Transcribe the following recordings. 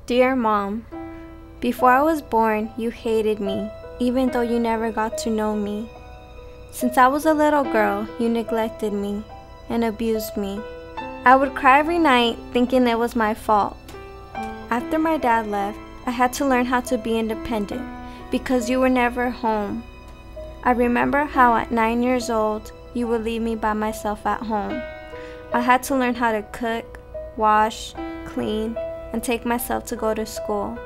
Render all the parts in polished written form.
Dear Mom, before I was born, you hated me, even though you never got to know me. Since I was a little girl, you neglected me and abused me. I would cry every night thinking it was my fault. After my dad left, I had to learn how to be independent because you were never home. I remember how at 9 years old, you would leave me by myself at home. I had to learn how to cook, wash, clean, and take myself to go to school.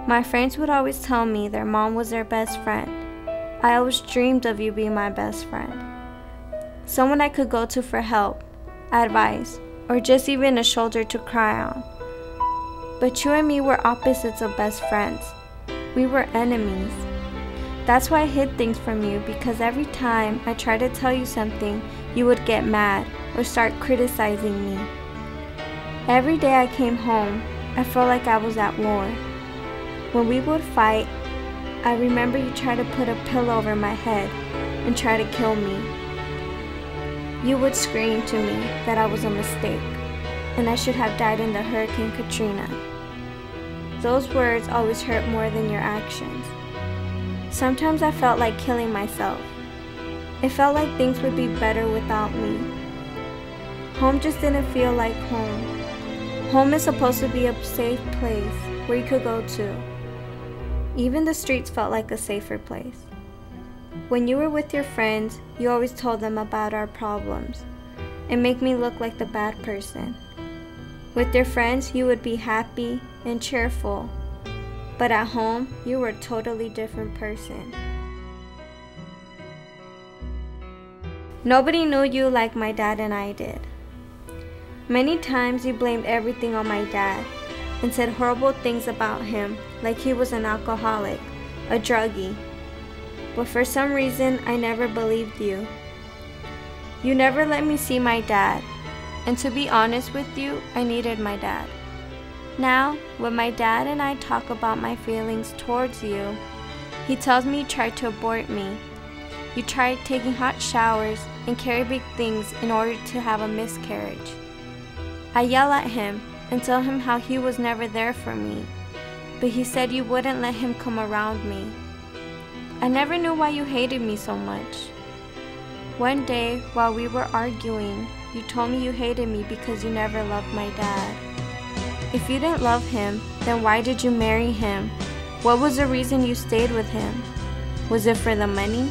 My friends would always tell me their mom was their best friend. I always dreamed of you being my best friend. Someone I could go to for help, advice, or just even a shoulder to cry on. But you and me were opposites of best friends. We were enemies. That's why I hid things from you, because every time I tried to tell you something, you would get mad or start criticizing me. Every day I came home, I felt like I was at war. When we would fight, I remember you tried to put a pillow over my head and try to kill me. You would scream to me that I was a mistake and I should have died in the Hurricane Katrina. Those words always hurt more than your actions. Sometimes I felt like killing myself. It felt like things would be better without me. Home just didn't feel like home. Home is supposed to be a safe place where you could go to. Even the streets felt like a safer place. When you were with your friends, you always told them about our problems. It made me look like the bad person. With your friends, you would be happy and cheerful. But at home, you were a totally different person. Nobody knew you like my dad and I did. Many times you blamed everything on my dad and said horrible things about him, like he was an alcoholic, a druggie. But for some reason, I never believed you. You never let me see my dad, and to be honest with you, I needed my dad. Now, when my dad and I talk about my feelings towards you, he tells me you tried to abort me. You tried taking hot showers and carry big things in order to have a miscarriage. I yell at him and tell him how he was never there for me, but he said you wouldn't let him come around me. I never knew why you hated me so much. One day, while we were arguing, you told me you hated me because you never loved my dad. If you didn't love him, then why did you marry him? What was the reason you stayed with him? Was it for the money?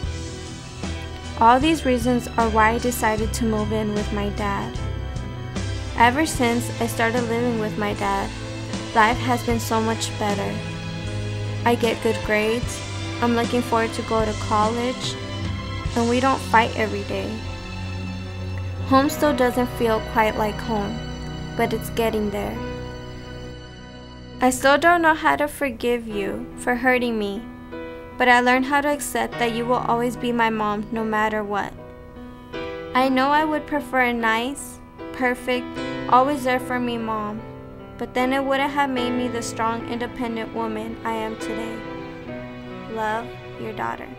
All these reasons are why I decided to move in with my dad. Ever since I started living with my dad, life has been so much better. I get good grades, I'm looking forward to go to college, and we don't fight every day. Home still doesn't feel quite like home, but it's getting there. I still don't know how to forgive you for hurting me, but I learned how to accept that you will always be my mom no matter what. I know I would prefer a nice, perfect, always there for me mom, but then it wouldn't have made me the strong, independent woman I am today. Love, your daughter.